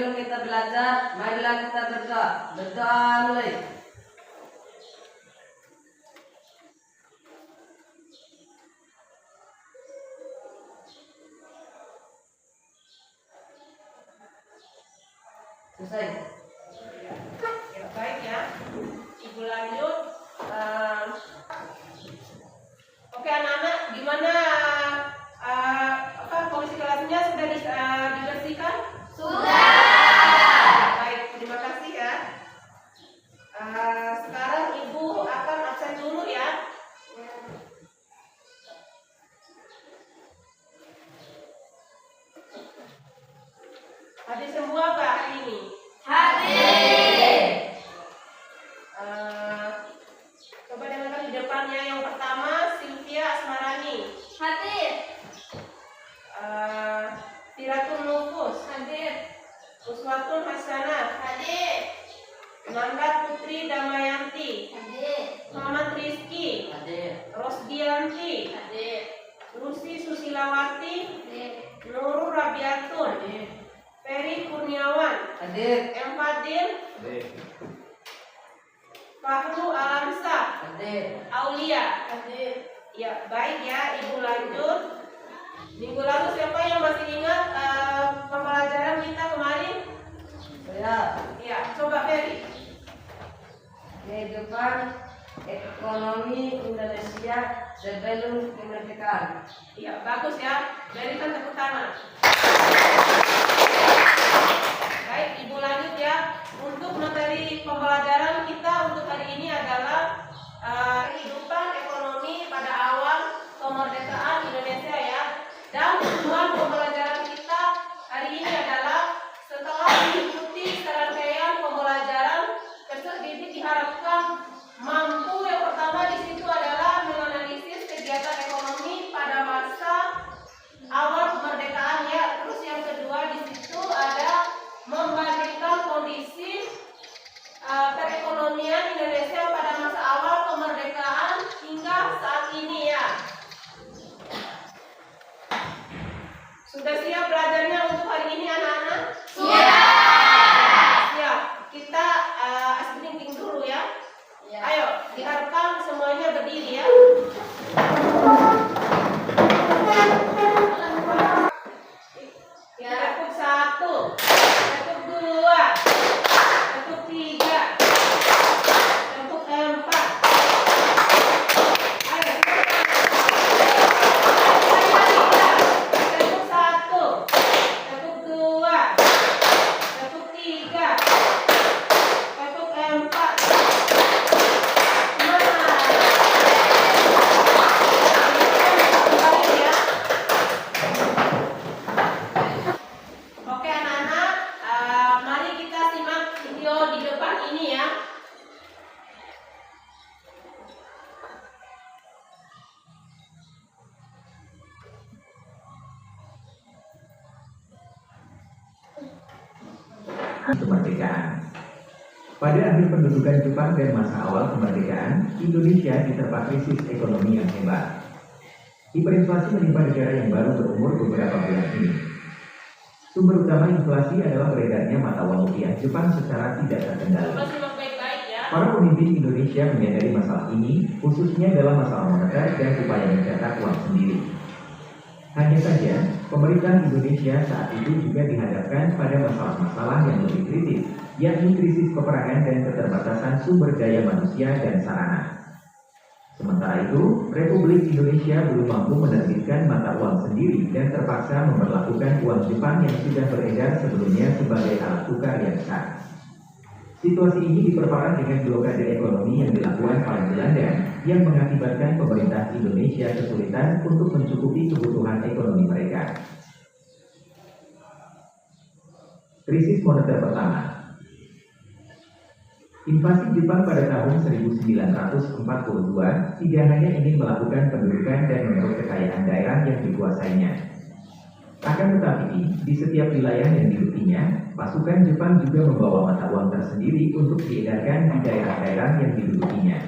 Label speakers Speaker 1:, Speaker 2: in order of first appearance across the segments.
Speaker 1: Sebelum kita belajar, marilah kita berdoa. Berdoa mulai. Selesai.
Speaker 2: Ya, baik ya. Ibu lanjut. Oke anak-anak, gimana kondisi kelasnya sudah dibersihkan?
Speaker 3: Sudah.
Speaker 2: Baik, terima kasih ya. Sekarang ibu akan absen dulu ya. Hadir semua Pak hari ini?
Speaker 3: Hadir.
Speaker 2: Coba dengarkan di depannya. Yang pertama Sylvia Asmarani.
Speaker 3: Hadir.
Speaker 2: Tiratun Nufus.
Speaker 3: Hadir.
Speaker 2: Uswatun Hasanah.
Speaker 3: Hadir.
Speaker 2: Nanda Putri Damayanti.
Speaker 3: Hadir.
Speaker 2: Muhammad Rizky.
Speaker 1: Hadir.
Speaker 2: Rosdianti.
Speaker 3: Hadir.
Speaker 2: Lucy Susilawati.
Speaker 3: Hadir.
Speaker 2: Nurul Rabiatun.
Speaker 1: Hadir.
Speaker 2: Ferry Kurniawan.
Speaker 1: Hadir.
Speaker 2: M. Fadil.
Speaker 1: Hadir.
Speaker 2: Fahru Alamsa.
Speaker 1: Hadir.
Speaker 2: Aulia.
Speaker 3: Hadir.
Speaker 2: Ya, baik ya, Ibu lanjut. Minggu lalu siapa yang masih ingat pembelajaran kita kemarin?
Speaker 1: Saya.
Speaker 2: Ya, coba Ferry.
Speaker 1: Kehidupan ekonomi Indonesia sebelum kemerdekaan.
Speaker 2: Iya, bagus ya. Berikan tepuk tangan. Baik, Ibu lanjut ya. Untuk materi pembelajaran kita untuk hari ini adalah kehidupan ekonomi pada awal kemerdekaan Indonesia ya. Dan tujuan pembelajaran kita hari ini adalah setelah mengikuti serangkaian pembelajaran, peserta didik diharapkan mampu. Yang pertama di situ adalah menganalisis kegiatan ekonomi pada masa awal kemerdekaan ya. Terus yang kedua di situ ada membandingkan kondisi perekonomian Indonesia pada masa awal kemerdekaan hingga saat ini ya. Sudah siap belajarnya untuk hari ini anak-anak? Siap. Kita asbrinking dulu ya. Ayo, diharapkan semuanya berdiri ya. Tekuk 1, tekuk 2, tekuk 3, tekuk 4. Ayo. Tekuk 1, tekuk 2, tekuk 3, tekuk 4. Oke anak-anak, mari kita simak video di depan ini ya.
Speaker 4: Kemerdekaan. Pada akhir pendudukan Jepang dan masa awal kemerdekaan, Indonesia diterpa krisis ekonomi yang hebat. Hiperinflasi menimpa negara yang baru berumur beberapa bulan ini. Sumber utama inflasi adalah beredarnya mata uang rupiah Jepang secara tidak terkendali.
Speaker 2: Coba simak baik-baik ya.
Speaker 4: Para pemimpin Indonesia menyadari masalah ini, khususnya dalam masalah moneter dan upaya mencetak uang sendiri. Hanya saja, pemerintah Indonesia saat itu juga dihadapkan pada masalah-masalah yang lebih kritis, yakni krisis peperangan dan keterbatasan sumber daya manusia dan sarana. Sementara itu, Republik Indonesia belum mampu menerbitkan mata uang sendiri dan terpaksa memperlakukan uang Jepang yang sudah beredar sebelumnya sebagai alat tukar yang sah. Situasi ini diperparah dengan blokade ekonomi yang dilakukan oleh Belanda yang mengakibatkan pemerintah Indonesia kesulitan untuk mencukupi kebutuhan ekonomi mereka. Krisis moneter pertama. Invasi Jepang pada tahun 1942 tidak hanya ingin melakukan pendudukan dan mengeruk kekayaan daerah yang dikuasainya. Akan tetapi, di setiap wilayah yang didudukinya, pasukan Jepang juga membawa mata uang tersendiri untuk diedarkan di daerah-daerah yang didudukinya.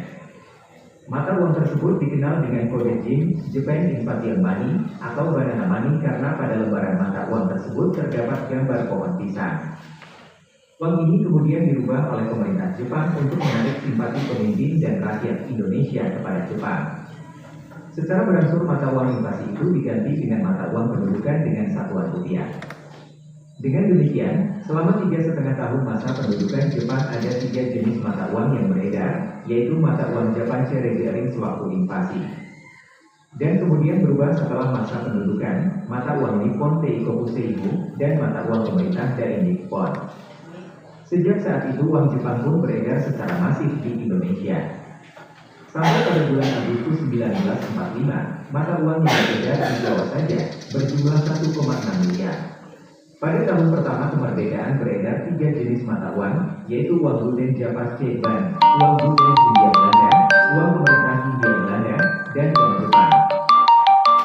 Speaker 4: Mata uang tersebut dikenal dengan kode JIN, Japan Imperial Money atau Banana Money karena pada lembaran mata uang tersebut terdapat gambar pohon pisang. Uang ini kemudian dirubah oleh pemerintah Jepang untuk menarik simpati pemimpin dan rakyat Indonesia kepada Jepang. Secara berangsur mata uang invasi itu diganti dengan mata uang pendudukan dengan satuan rupiah. Dengan demikian, selama 3,5 tahun masa pendudukan Jepang ada 3 jenis mata uang yang beredar, yaitu mata uang Japanese Reserve sewaktu invasi. Dan kemudian berubah setelah masa pendudukan, mata uang Nippon Teikoku Seibu dan mata uang pemerintah dari Nippon. Sejak saat itu uang Jepang pun beredar secara masif di Indonesia. Sampai pada bulan Agustus 1945, mata uang yang beredar di Jawa saja berjumlah 1,6 miliar. Pada tahun pertama kemerdekaan beredar 3 jenis mata uang, yaitu uang gulden Japanese Ban, uang gulden Hindia Belanda, uang pemerintah Hindia Belanda, dan uang Jepang.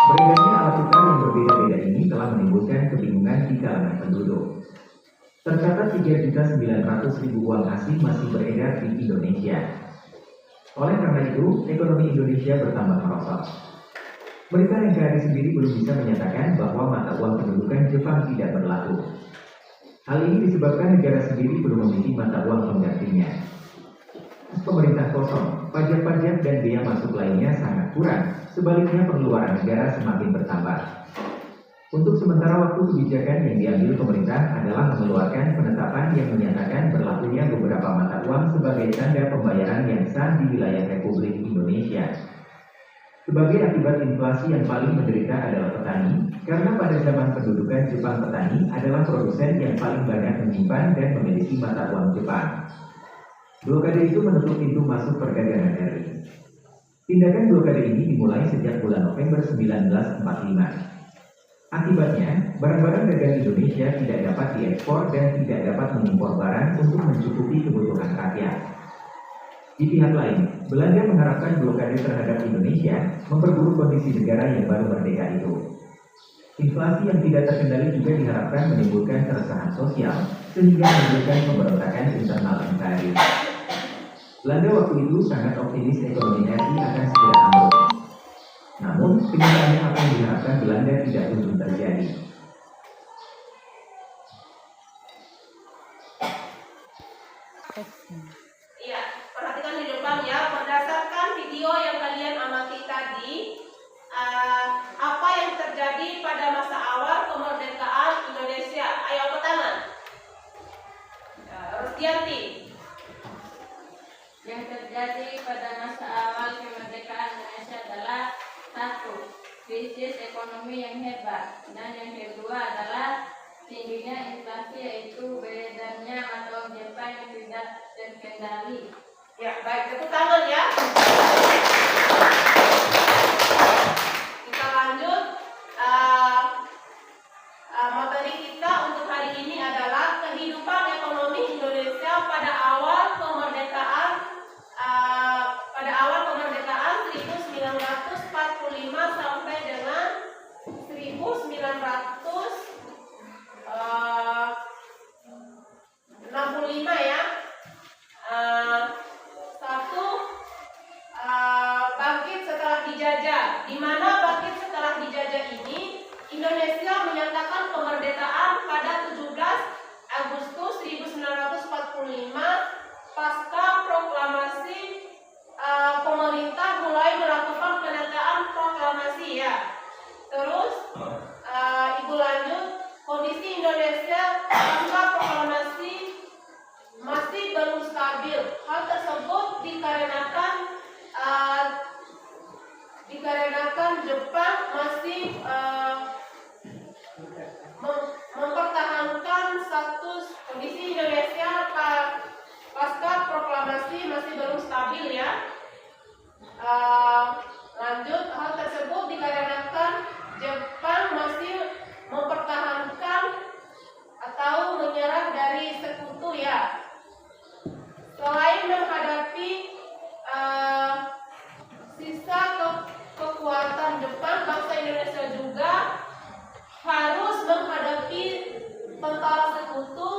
Speaker 4: Beredarnya alat tukar yang berbeda-beda ini telah menimbulkan kebingungan di kalangan penduduk. Tercatat 3.900.000 uang asing masih beredar di Indonesia. Oleh karena itu, ekonomi Indonesia bertambah merosot. Pemerintah NKRI sendiri belum bisa menyatakan bahwa mata uang pendudukan Jepang tidak berlaku. Hal ini disebabkan negara sendiri belum memiliki mata uang penggantinya. Pemerintah kosong, pajak-pajak dan biaya masuk lainnya sangat kurang, sebaliknya pengeluaran negara semakin bertambah. Untuk sementara waktu kebijakan yang diambil pemerintah adalah mengeluarkan penetapan yang menyatakan berlakunya beberapa mata uang sebagai tanda pembayaran yang sah di wilayah Republik Indonesia. Sebagai akibat inflasi yang paling menderita adalah petani, karena pada zaman pendudukan Jepang petani adalah produsen yang paling banyak menyimpan dan memiliki mata uang Jepang. Blokade itu menutup pintu masuk perdagangan RI. Tindakan blokade ini dimulai sejak bulan November 1945. Akibatnya, barang-barang dagang Indonesia tidak dapat diekspor dan tidak dapat mengimpor barang untuk mencukupi kebutuhan rakyat. Di pihak lain, Belanda mengharapkan blokade terhadap Indonesia memperburuk kondisi negara yang baru merdeka itu. Inflasi yang tidak terkendali juga diharapkan menimbulkan keresahan sosial sehingga menimbulkan pemberontakan internal NKRI. Belanda waktu itu sangat optimis ekonomi RI akan segera ambruk. Namun, kenyataannya apa yang diharapkan Belanda tidak kunjung terjadi.
Speaker 2: Iya, perhatikan di depan ya. Berdasarkan video yang kalian amati tadi, apa yang terjadi pada masa awal kemerdekaan Indonesia? Ayo angkat tangan. Rustianti.
Speaker 3: Yang terjadi pada masa awal kemerdekaan Indonesia adalah 1. Krisis ekonomi yang hebat, dan yang kedua adalah tingginya inflasi, yaitu beredarnya mata uang Jepang yang tidak terkendali.
Speaker 2: Ya, baik, tepuk tangan ya. Kita lanjut. Materi kita untuk hari ini adalah kehidupan ekonomi Indonesia pada awal kemerdekaan. Pada awal kemerdekaan 1945 sampai dengan 1965 ya. Bangkit setelah dijajah. Di mana bangkit setelah dijajah ini, Indonesia menyatakan kemerdekaan pada 17 Agustus 1945 pasca proklamasi. Pemerintah mulai melakukan penataan proklamasi ya. Terus Ibu lanjut, kondisi Indonesia pasca proklamasi masih belum stabil. Hal tersebut dikarenakan Jepang masih mempertahankan status. Kondisi Indonesia pasca proklamasi masih belum stabil ya. Lanjut, hal tersebut dikarenakan Jepang masih mempertahankan atau menyerang dari sekutu ya. Selain menghadapi sisa kekuatan Jepang, bangsa Indonesia juga harus menghadapi tentara sekutu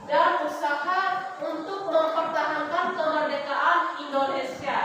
Speaker 2: dan usaha untuk mempertahankan kemerdekaan Indonesia.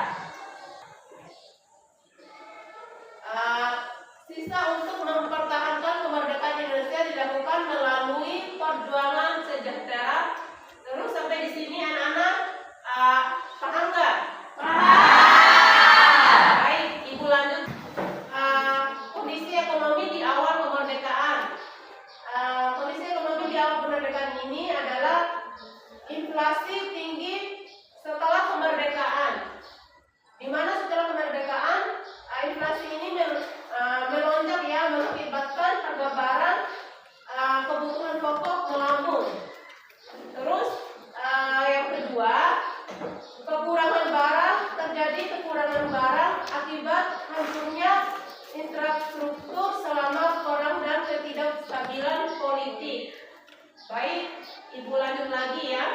Speaker 2: baik, Ibu lanjut lagi ya.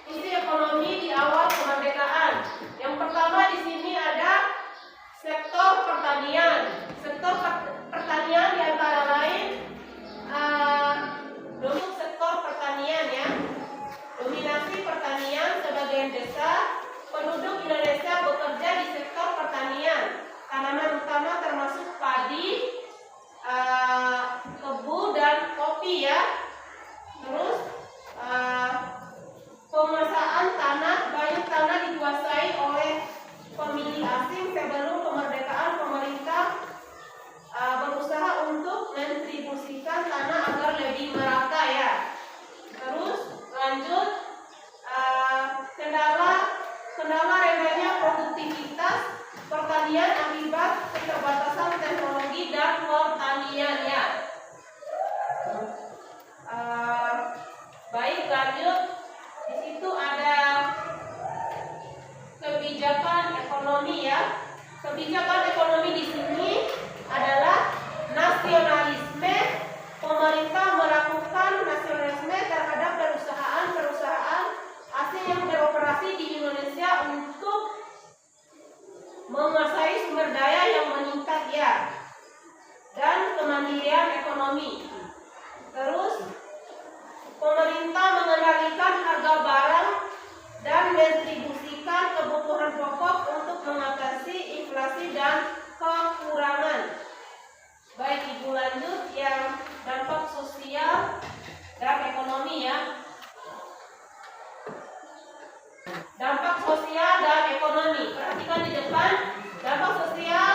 Speaker 2: Visi ekonomi di awal kemerdekaan. Yang pertama di sini ada sektor pertanian. Sektor pertanian di antara lain sektor pertanian ya. Dominasi pertanian sebagian besar penduduk Indonesia bekerja di sektor pertanian. Tanaman utama termasuk padi, tebu dan kopi ya. Terus penguasaan tanah, banyak tanah dikuasai oleh pemilik asing. Sebelum kemerdekaan pemerintah berusaha untuk mendistribusikan tanah agar lebih merata ya. Terus lanjut kendala rendahnya produktivitas pertanian akibat keterbatasan teknologi dan pertanian ya. Baik, lanjut. Di situ ada kebijakan ekonomi ya. Kebijakan ekonomi di sini adalah nasionalisme. Pemerintah melakukan nasionalisme terhadap perusahaan asing yang beroperasi di Indonesia untuk menguasai sumber daya yang meningkat ya, dan kemandirian ekonomi. Terus pemerintah mengendalikan harga barang dan mendistribusikan kebutuhan pokok untuk mengatasi inflasi dan kekurangan. Baik, Ibu lanjut yang dampak sosial dan ekonomi ya. Dampak sosial dan ekonomi. Perhatikan di depan. Dampak sosial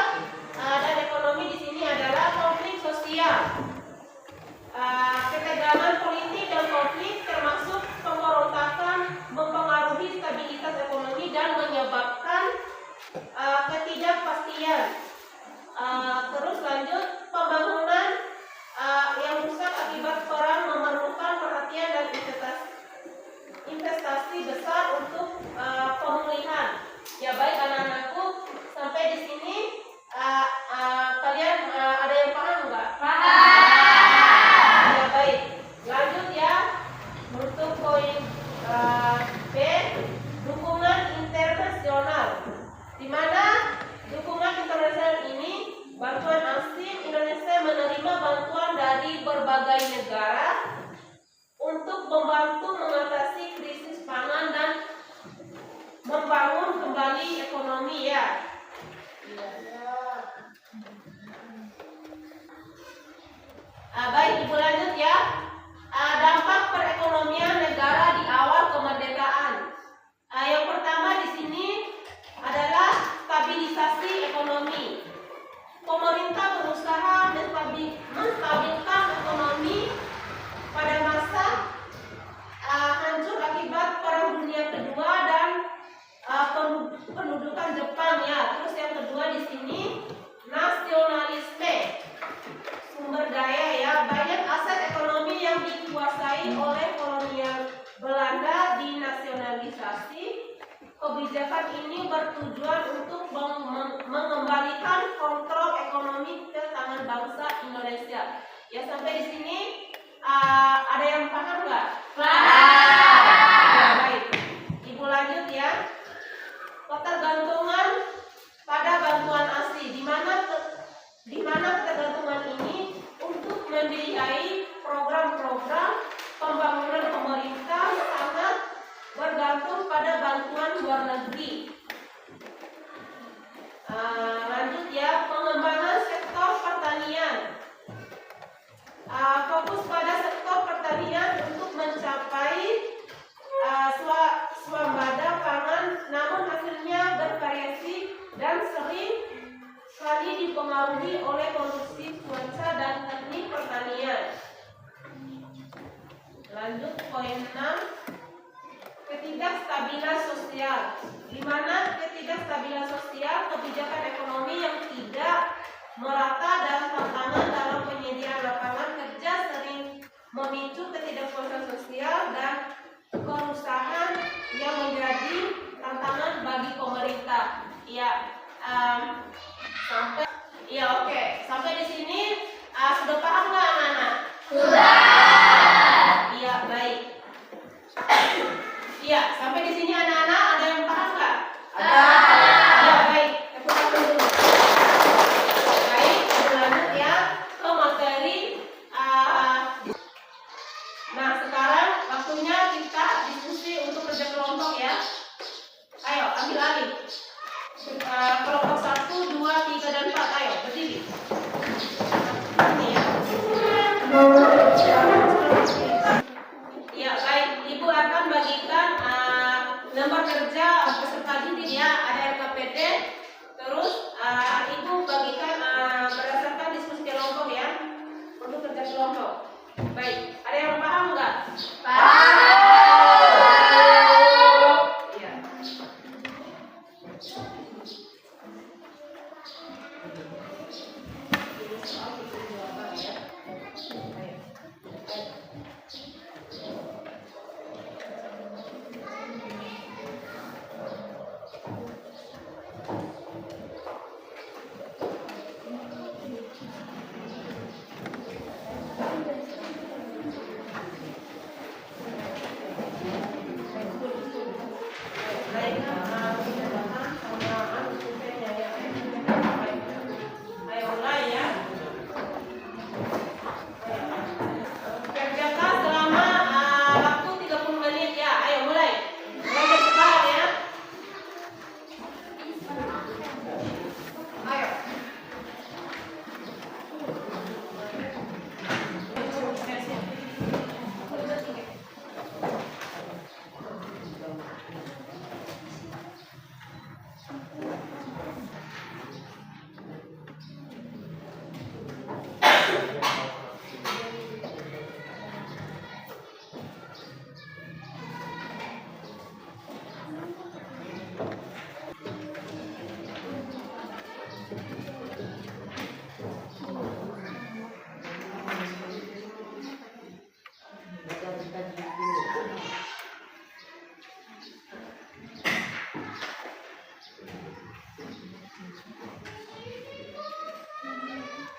Speaker 2: dan ekonomi di sini adalah konflik sosial. Ketegangan politik dan konflik termasuk pemberontakan mempengaruhi stabilitas ekonomi dan menyebabkan ketidakpastian. Terus lanjut, pembangunan yang rusak akibat perang memerlukan perhatian dan investasi besar untuk pemulihan. Ya baik anak-anakku, sampai di sini kalian ada yang paham nggak? Paham. Ya baik, lanjut ya. Untuk poin B, dukungan internasional. Di mana dukungan internasional ini, bantuan asing, Indonesia menerima bantuan dari berbagai negara untuk membantu mengatasi krisis pangan dan membangun kembali ekonomi ya. Baik, Ibu lanjut ya. Dampak perekonomian negara di awal kemerdekaan. Yang pertama di sini adalah stabilisasi ekonomi. Pemerintah berusaha menstabilkan ekonomi pada masa hancur akibat Perang Dunia Kedua dan pendudukan Jepang ya. Terus yang kedua di sini nasionalisme sumber daya ya. Banyak aset ekonomi yang dikuasai oleh kolonial Belanda dinasionalisasi. Kebijakan ini bertujuan untuk mengembalikan kontrol ekonomi ke tangan bangsa Indonesia. Ya sampai di sini ada yang paham nggak? Paham. Ya, baik. Ibu lanjut ya. Ketergantungan pada bantuan asing. Di mana ketergantungan ini untuk membiayai program-program pembangunan pemerintah sangat bergantung pada bantuan luar negeri. Lanjut ya, pengembangan sektor pertanian. Fokus pada sektor pertanian untuk mencapai swasembada pangan, namun hasilnya bervariasi dan sering kali dipengaruhi oleh kondisi cuaca dan teknik pertanian. Lanjut poin 6, ketidakstabilan sosial. Di mana ketidakstabilan sosial, kebijakan ekonomi yang tidak merata dan tantangan dalam penyediaan lapangan kerja sering memicu ketidakpuasan sosial dan kerusakan yang menjadi tantangan bagi pemerintah. Ya, sampai ya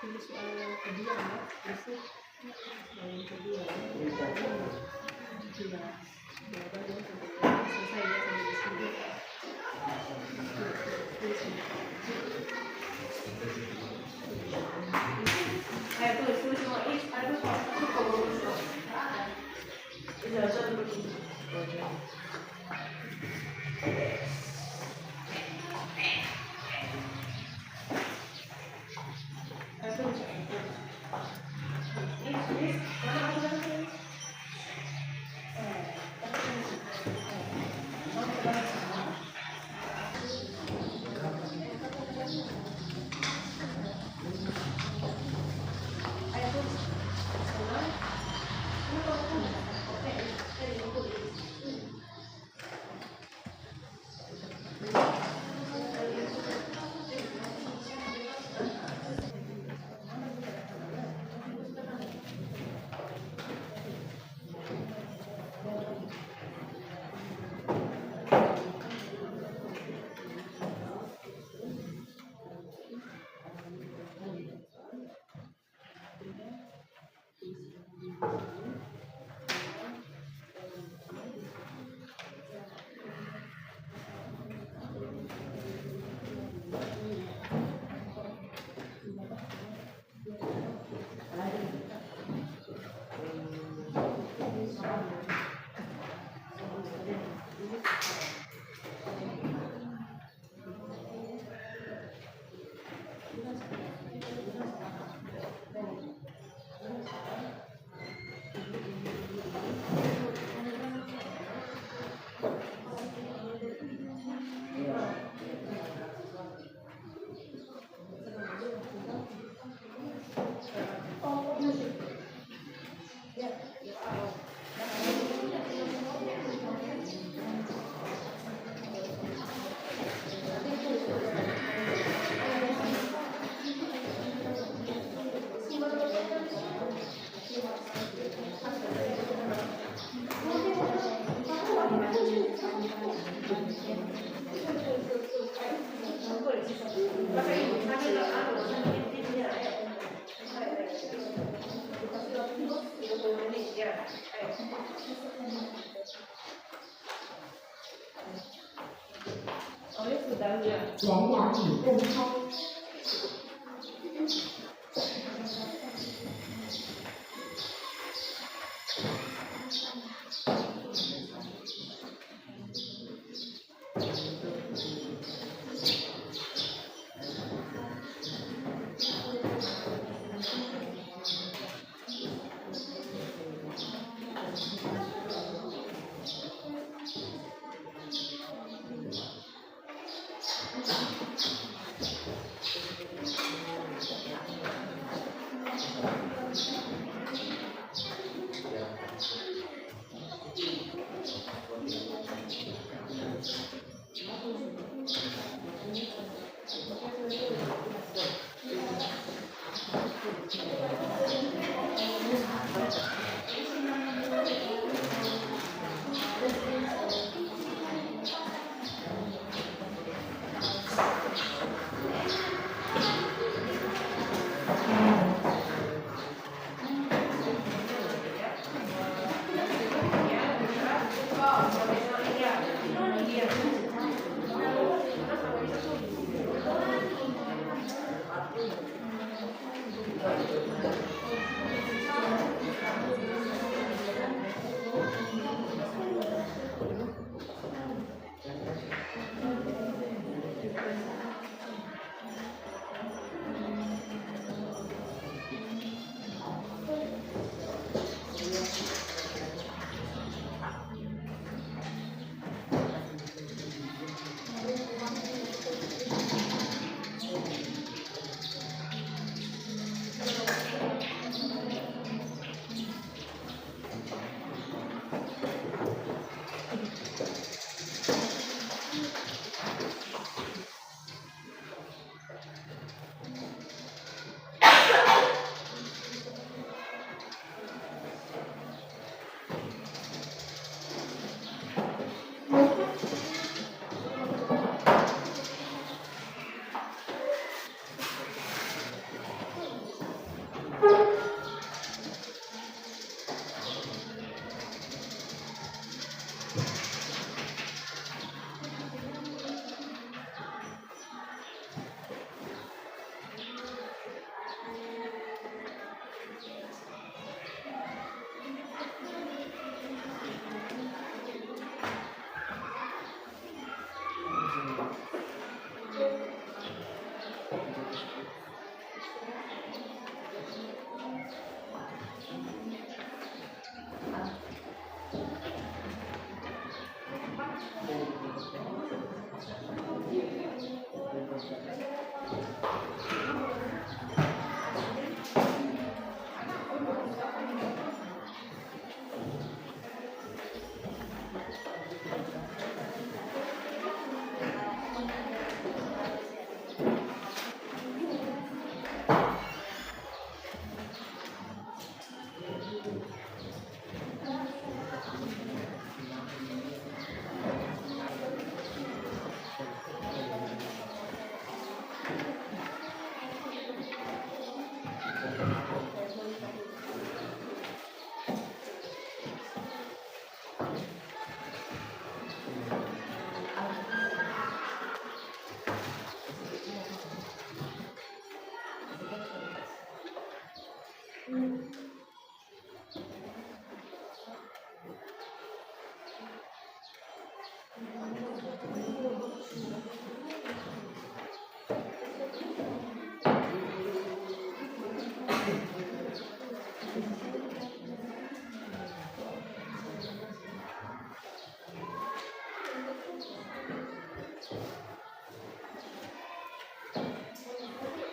Speaker 2: Ini soal yang kedua ya, masuk soal yang kedua. Jelas. Jawabannya selesai ya sampai di sini. Ayo tulis semua is, ada soal satu kalau ijazah begini.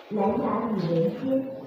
Speaker 5: 蓝牙已连接。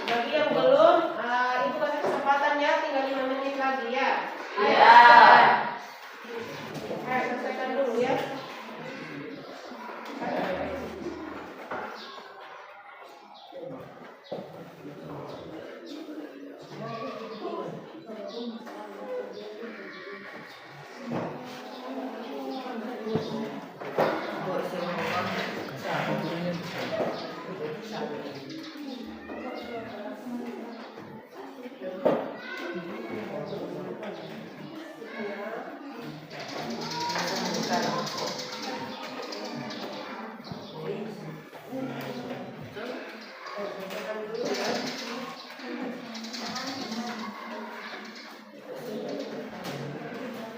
Speaker 2: Bagi yang belum, Ibu kasih kesempatan ya, tinggal 5 menit lagi ya.
Speaker 1: Iya.
Speaker 2: Selesaikan dulu ya.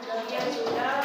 Speaker 2: Bagi yang sudah,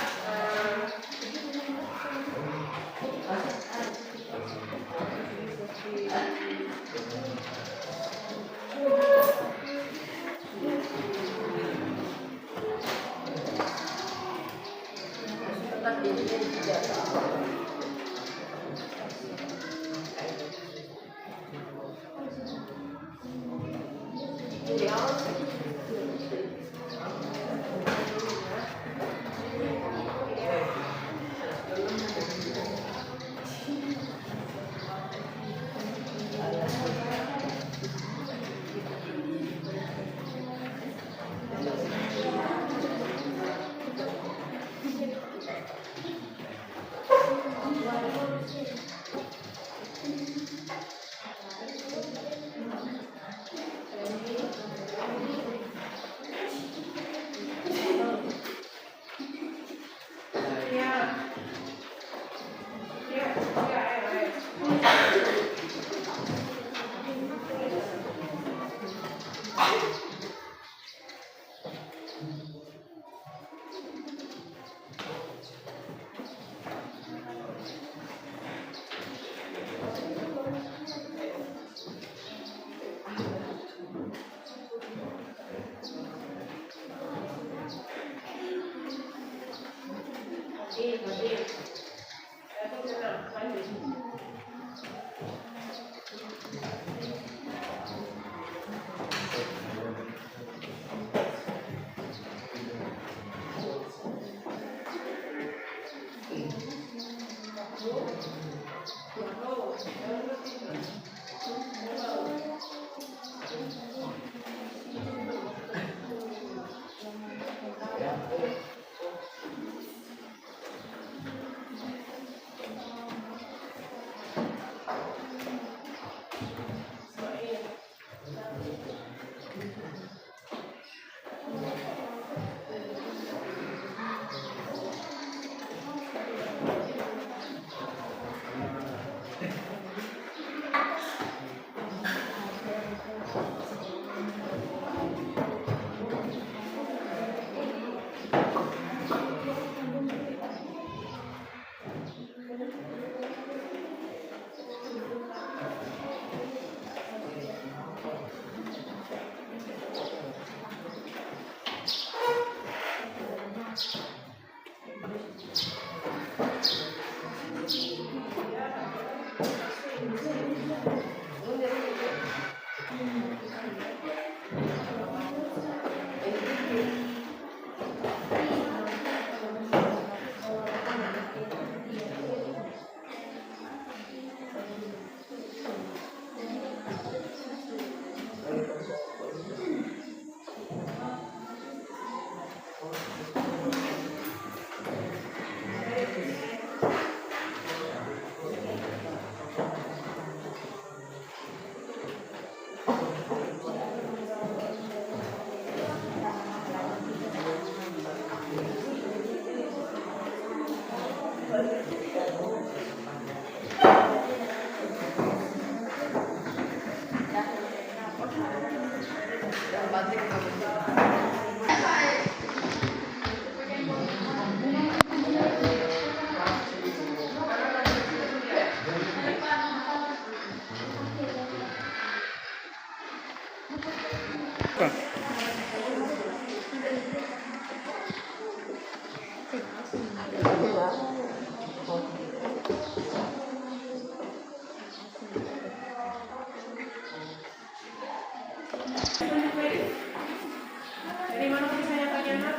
Speaker 2: Dari mana misalnya tanya nak?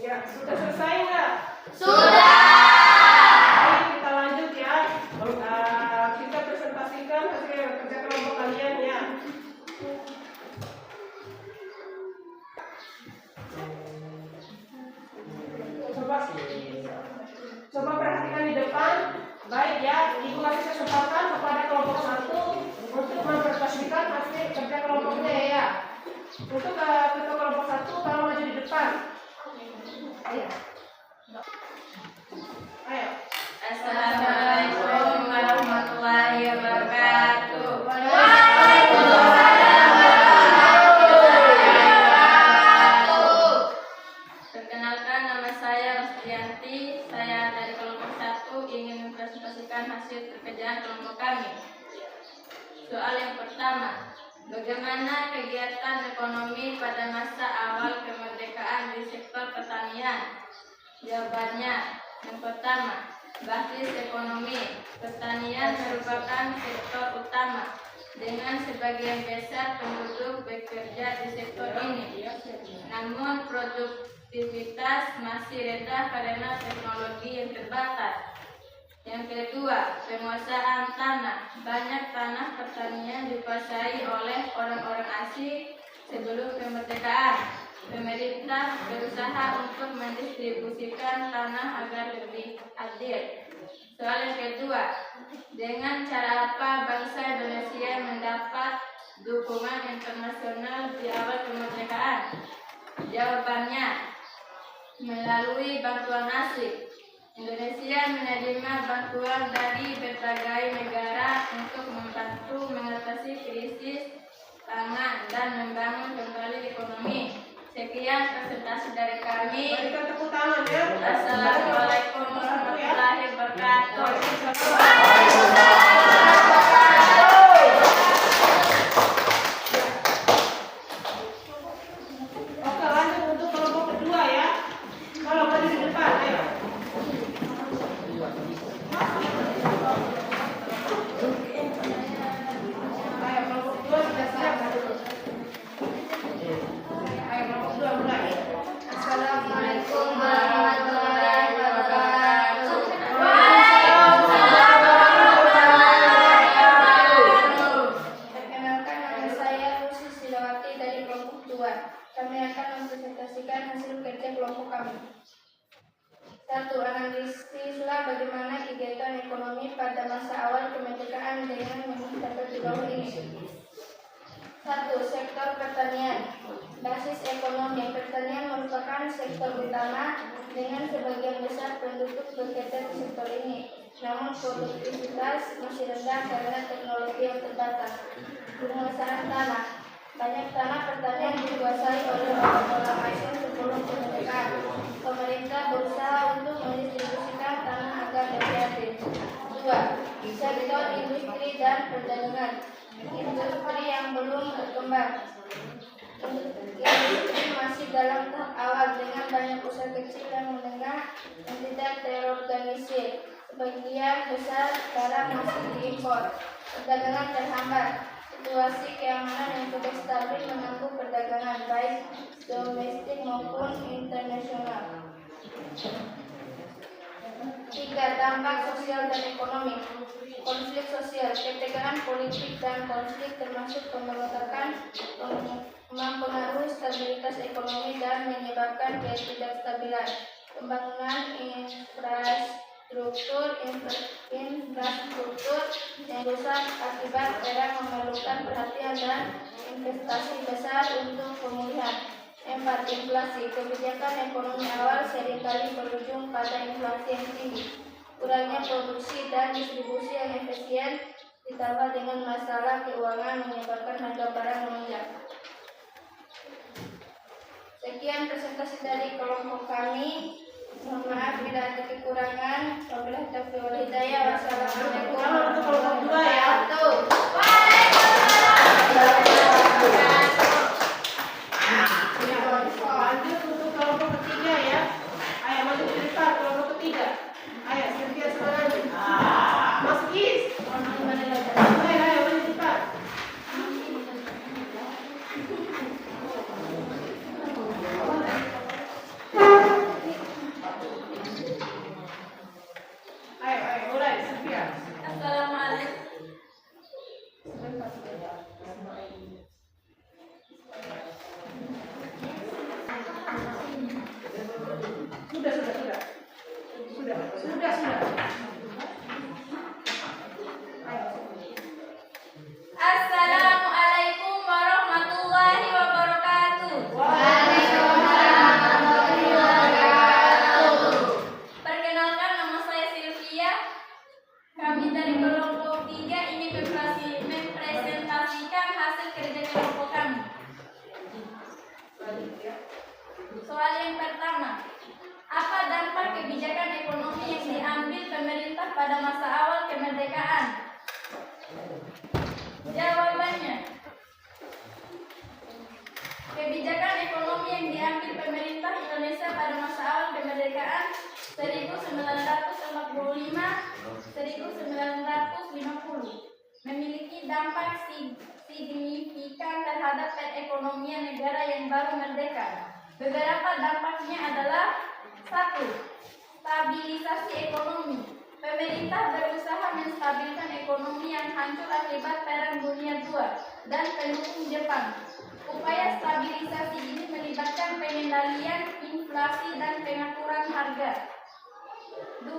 Speaker 2: Ya, sudah selesai nggak?
Speaker 3: Sudah.
Speaker 2: Baik, kita lanjut ya. Kita presentasikan hasil kerja kelompok kalian ya. Coba perhatikan di depan. Baik ya, Ibu kasih kesempatan kepada kelompok 1 untuk mempresentasikan hasil kerja kelompoknya ya. Untuk ketua kelompok 1 tolong maju di depan. Ayo. Ayo.
Speaker 3: Assalamualaikum warahmatullahi wabarakatuh. Perkenalkan, nama saya Rostianti. Saya dari kelompok 1 ingin mempresentasikan hasil pekerjaan kelompok kami. Soal yang pertama, bagaimana kegiatan ekonomi pada masa awal kemerdekaan di sektor pertanian? Jawabannya, yang pertama, basis ekonomi. Pertanian merupakan sektor utama, dengan sebagian besar penduduk bekerja di sektor ini. Namun produktivitas masih rendah karena teknologi yang terbatas. Yang kedua, penguasaan tanah. Banyak tanah pertanian dikuasai oleh orang-orang asing sebelum kemerdekaan. Pemerintah berusaha untuk mendistribusikan tanah agar lebih adil. Soal yang kedua, dengan cara apa bangsa Indonesia mendapat dukungan internasional di awal kemerdekaan? Jawabannya, melalui bantuan asing. Indonesia menerima bantuan dari berbagai negara untuk membantu mengatasi krisis pangan dan membangun kembali ekonomi. Sekian presentasi dari kami.
Speaker 2: Berikan tepuk tangan ya.
Speaker 3: Assalamualaikum warahmatullahi wabarakatuh.
Speaker 2: Oke, lanjut untuk kelompok kedua ya. Kalau tadi di depan, ayo. Ayo, kelompok kedua sudah siap. Ayo, kelompok kedua mulai.
Speaker 3: Assalamualaikum warahmatullahi wabarakatuh.
Speaker 5: Perkenalkan, nama saya Lucy Silawati dari kelompok 2. Kami akan mempresentasikan hasil kerja kelompok kami. 1. Analisislah bagaimana kegiatan ekonomi pada masa awal kemerdekaan dengan mencapai di bawah ini. 1. Sektor pertanian. Basis ekonomi. Pertanian merupakan sektor utama dengan sebagian besar penduduk bekerja di sektor ini. Namun produktivitas masih rendah karena teknologi yang terbatas. Penguasaan tanah. Banyak tanah pertanian dikuasai oleh orang-orang asing sebelum kemerdekaan. Pemerintah berusaha untuk mendistribusikan tanah agar lebih adil. 2. Sektor industri dan perdagangan. Industri yang belum berkembang. Industri masih dalam tahap awal dengan banyak usaha kecil dan menengah yang tidak terorganisir. Sebagian besar barang masih diimpor. Perdagangan terhambat. Situasi keamanan yang tidak stabil mengganggu perdagangan baik domestik maupun internasional. 3. Dampak sosial dan ekonomi. Konflik sosial, ketegangan politik dan konflik termasuk pemberontakan mempengaruhi stabilitas ekonomi dan menyebabkan ketidakstabilan. Pembangunan infrastruktur yang rusak akibat perang memerlukan perhatian dan investasi besar untuk pemulihan. 4. Inflasi. Kebijakan ekonomi awal seringkali berujung pada inflasi yang tinggi. Kurangnya produksi dan distribusi yang efisien ditambah dengan masalah keuangan menyebabkan harga barang melonjak. Sekian presentasi dari kelompok kami. Mohon maaf bila ada kekurangan. Wabillahi taufiq wal hidayah. Wassalamualaikum warahmatullahi wabarakatuh.
Speaker 2: Lanjut untuk kelompok ketiga ya. Ayo maju ke depan kelompok ketiga. Ayo Cynthia semangat. Masuk Is. Ayo maju ke depan. Ayo mulai Cynthia.
Speaker 3: Assalamualaikum.
Speaker 2: Sudah.
Speaker 3: Assalamualaikum warahmatullahi wabarakatuh. Perkenalkan, nama saya Sylvia. Kami dari kelompok 3 ingin mempresentasikan hasil kerja kelompok kami. Soal yang pertama, apa dampak kebijakan ekonomi yang diambil pemerintah pada masa awal kemerdekaan? Jawabannya, signifikan terhadap perekonomian negara yang baru merdeka. Beberapa dampaknya adalah: 1. Stabilisasi ekonomi. Pemerintah berusaha menstabilkan ekonomi yang hancur akibat Perang Dunia II dan pendukung Jepang. Upaya stabilisasi ini melibatkan pengendalian inflasi dan pengaturan harga. 2.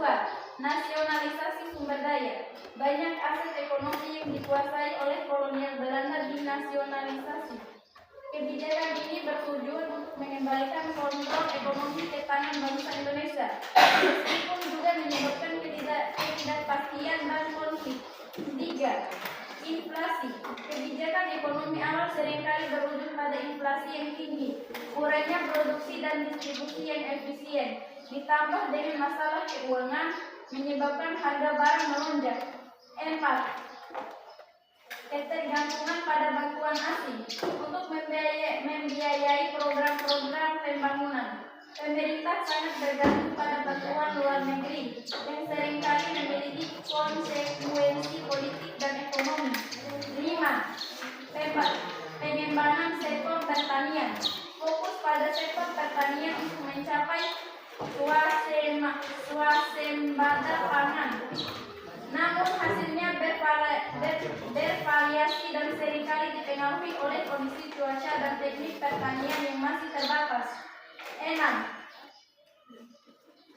Speaker 3: Nasionalisasi sumber daya. Banyak aset ekonomi yang dikuasai oleh kolonial Belanda dinasionalisasi. Kebijakan ini bertujuan untuk mengembalikan kontrol ekonomi ke tangan bangsa Indonesia, meskipun juga menyebabkan ketidakpastian dan konflik. 3. Inflasi. Kebijakan ekonomi awal seringkali berujung pada inflasi yang tinggi, kurangnya produksi dan distribusi yang efisien, ditambah dengan masalah keuangan, menyebabkan harga barang melonjak. 4. Ketergantungan pada bantuan asing. Untuk membiayai program-program pembangunan, pemerintah sangat bergantung pada bantuan luar negeri yang seringkali memiliki konsekuensi politik dan ekonomi. 5. Pengembangan sektor pertanian. Fokus pada sektor pertanian untuk mencapai swasembada pangan. Namun hasilnya bervariasi dan seringkali dipengaruhi oleh kondisi cuaca dan teknik pertanian yang masih terbatas. 6.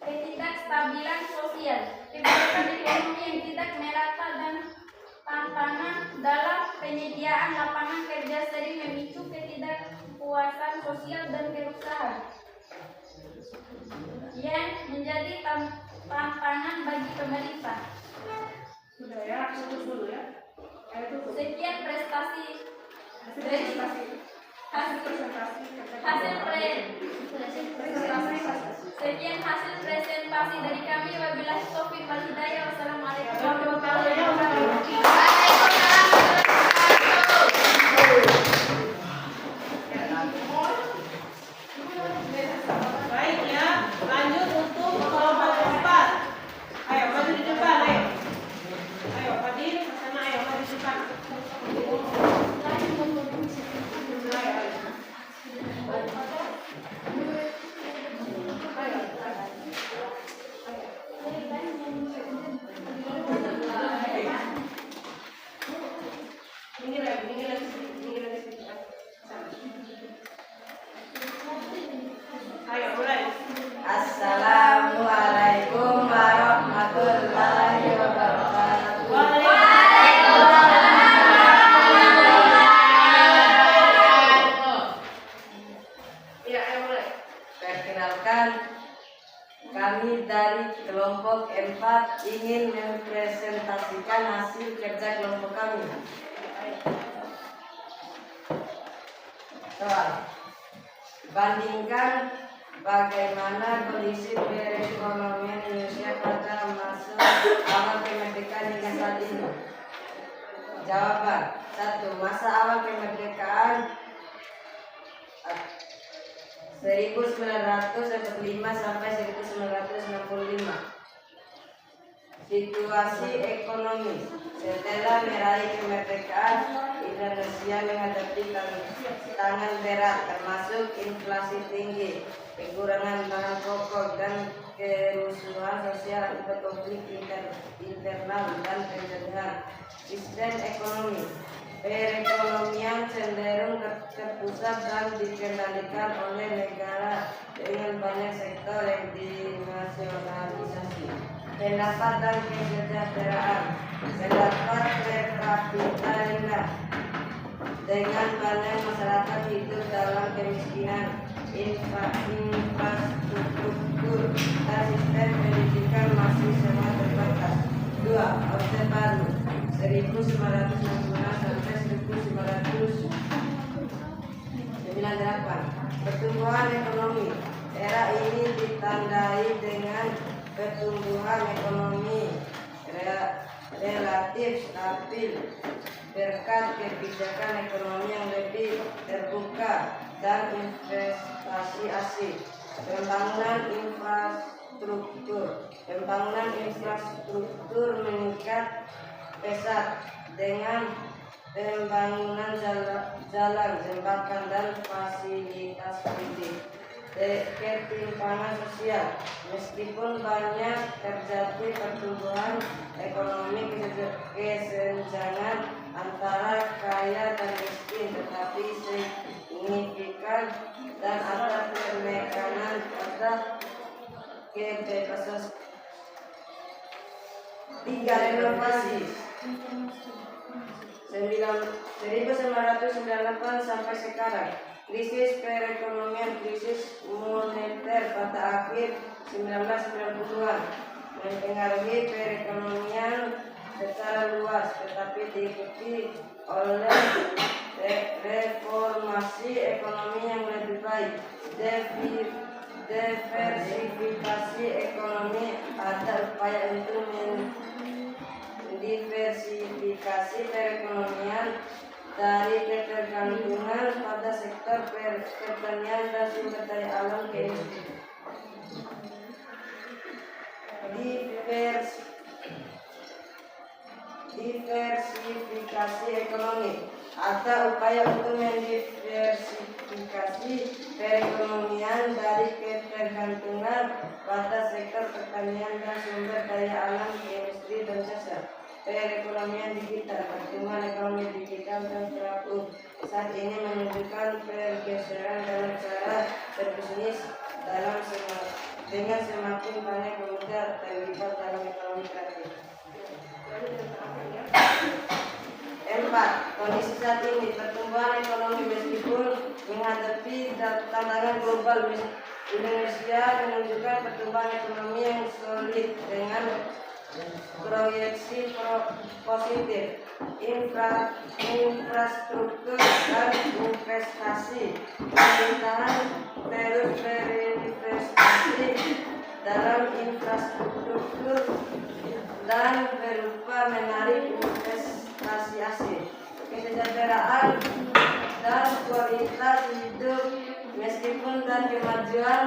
Speaker 3: Ketidakstabilan sosial. Kebijakan ekonomi yang tidak merata dan tantangan dalam penyediaan lapangan kerja sering memicu ketidakpuasan sosial dan kerusakan yang menjadi tantangan bagi pemerintah.
Speaker 2: Sudah ya, tutup dulu ya.
Speaker 3: Sekian prestasi Sekian hasil presentasi dari kami. Wabillahi taufiq wal hidayah. Wassalamualaikum warahmatullahi wabarakatuh.
Speaker 2: Baik ya, lanjut untuk kelompok 4. Ayo maju di depan, ayo. Ayo, Fadil, sama ayo maju di depan. Ini lagi. Ayo, mulai.
Speaker 1: Assalamualaikum warahmatullahi wabarakatuh.
Speaker 2: Iya, ayo mulai.
Speaker 1: Perkenalkan, kami dari kelompok 4 ingin mempresentasikan hasil kerja kelompok kami. Soal: bandingkan bagaimana kondisi perekonomian Indonesia pada masa awal kemerdekaan hingga saat ini. Jawaban: 1. Masa awal kemerdekaan 1945 sampai 1965. Situasi ekonomi. Setelah meraih kemerdekaan, Indonesia menghadapi tantangan berat termasuk inflasi tinggi, kekurangan bahan pokok, dan kerusuhan sosial akibat konflik internal dan penjajahan. Sistem ekonomi. Perekonomian cenderung terpusat dan dikendalikan oleh negara dengan banyak sektor yang dinasionalisasi. Pendapat dan kesejahteraan. Pendapat per kapita rendah dengan banyak masyarakat hidup dalam kemiskinan. Infrastruktur dan sistem pendidikan masih sangat terbatas. 2. Orde Baru 1966 sampai 1998. Pertumbuhan ekonomi. Era ini ditandai dengan pertumbuhan ekonomi relatif stabil berkat kebijakan ekonomi yang lebih terbuka dan investasi asing. Pembangunan infrastruktur meningkat pesat dengan pembangunan jalan, jembatan, dan fasilitas pendidik. Ketimpangan sosial, meskipun banyak terjadi pertumbuhan ekonomi, kesenjangan antara kaya dan miskin tetapi signifikan dan ada penekanan pada kebebasan. 3. Renovasi 1998 sampai sekarang. Krisis perekonomian, krisis moneter pada akhir 1990-an mempengaruhi perekonomian secara luas, tetapi diikuti oleh reformasi ekonomi yang lebih baik. Diversifikasi ekonomi, ada upaya untuk mendiversifikasi perekonomian dari ketergantungan pada sektor pertanian dan sumber daya alam ke diversifikasi ekonomi. Ada upaya untuk mendiversifikasi perekonomian dari ketergantungan pada sektor pertanian dan sumber daya alam ke industri dan jasa. Perekonomian digital, pertumbuhan ekonomi digital dan terakung saat ini menunjukkan pergeseran dalam cara berbisnis dengan semakin banyak pemuda terlibat dalam ekonomi kreatif. 4. Kondisi saat ini, pertumbuhan ekonomi meskipun menghadapi tantangan global, Indonesia menunjukkan pertumbuhan ekonomi yang solid dengan proyeksi positif. Infrastruktur dan investasi, pemerintahan terus berinvestasi dalam infrastruktur dan berupa menarik investasi asing. Kesejahteraan dan kualitas hidup meskipun dan kemajuan,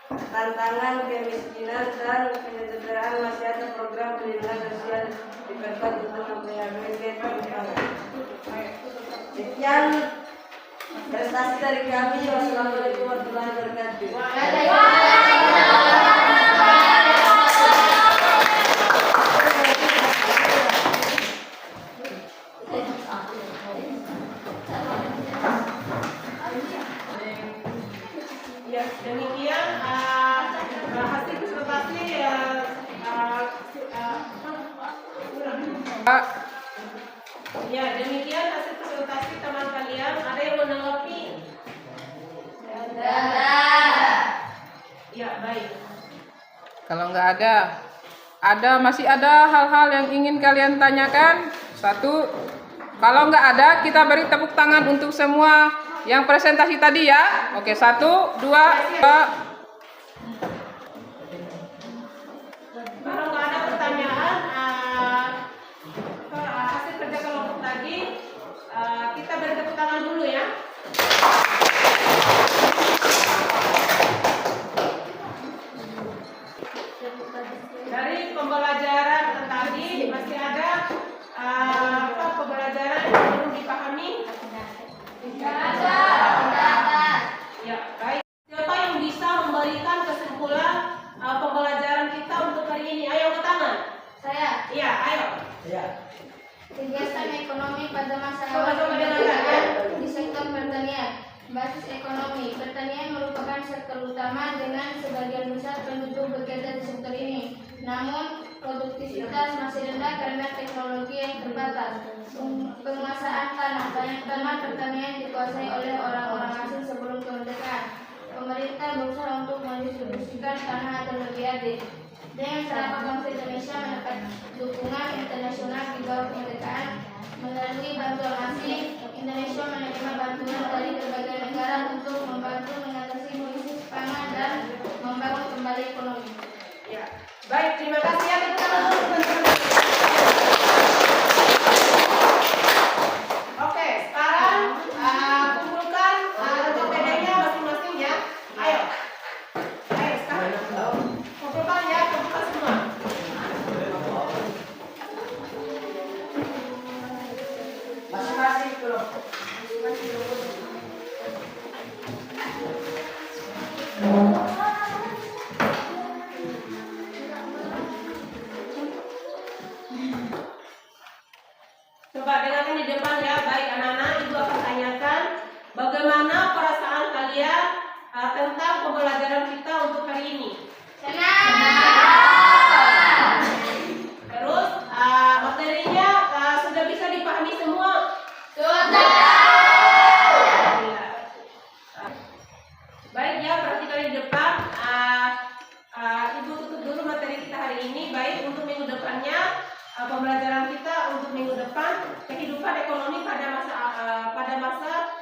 Speaker 1: tantangan kemiskinan dan kesejahteraan, masih ada program perlindungan sosial diperkuat untuk mempengaruhi ketimpangan. Sekian prestasi dari kami. Wassalamualaikum warahmatullahi wabarakatuh.
Speaker 2: Ya, demikian hasil presentasi ya, demikian hasil presentasi teman kalian. Ada yang menanggapi? Ya, baik.
Speaker 6: Kalau nggak masih ada hal-hal yang ingin kalian tanyakan? 1. Kalau nggak ada, kita beri tepuk tangan untuk semua yang presentasi tadi ya. Oke, 1, 2, 3.
Speaker 2: Kalau nggak ada pertanyaan, hasil kerja kelompok tadi, kita beri tepuk tangan dulu ya. Dari pembelajaran tadi masih ada pembelajaran yang belum dipahami? Ya, baik. Siapa yang bisa memberikan kesimpulan pembelajaran kita untuk hari ini? Ayo angkat tangan.
Speaker 5: Saya.
Speaker 2: Iya, ayo.
Speaker 5: Kegiatan ekonomi pada masa
Speaker 2: Coba
Speaker 5: awal
Speaker 2: dengarkan.
Speaker 5: di sektor pertanian. Basis ekonomi. Pertanian merupakan sektor utama dengan sebagian besar penduduk bekerja di sektor ini. Namun, produktivitas masih rendah karena teknologi yang terbatas. Penguasaan tanah. Banyak tanah pertanian dikuasai oleh orang-orang asing sebelum kemerdekaan. Pemerintah berusaha untuk mendistribusikan tanah agar lebih adil. Dengan cara bangsa Indonesia mendapat dukungan internasional di bawah kemerdekaan melalui bantuan asing. Indonesia menerima bantuan dari berbagai negara untuk membantu mengatasi krisis pangan dan membangun kembali ekonomi.
Speaker 2: Ya. Baik, terima kasih ya teman-teman. Oke, sekarang kumpulkan PPD-nya masing-masing ya. Ayo. Ayo sekarang. Kumpulkan ya, kumpulkan semua. Masing-masing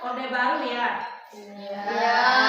Speaker 2: Orde Baru ya.
Speaker 5: Ya.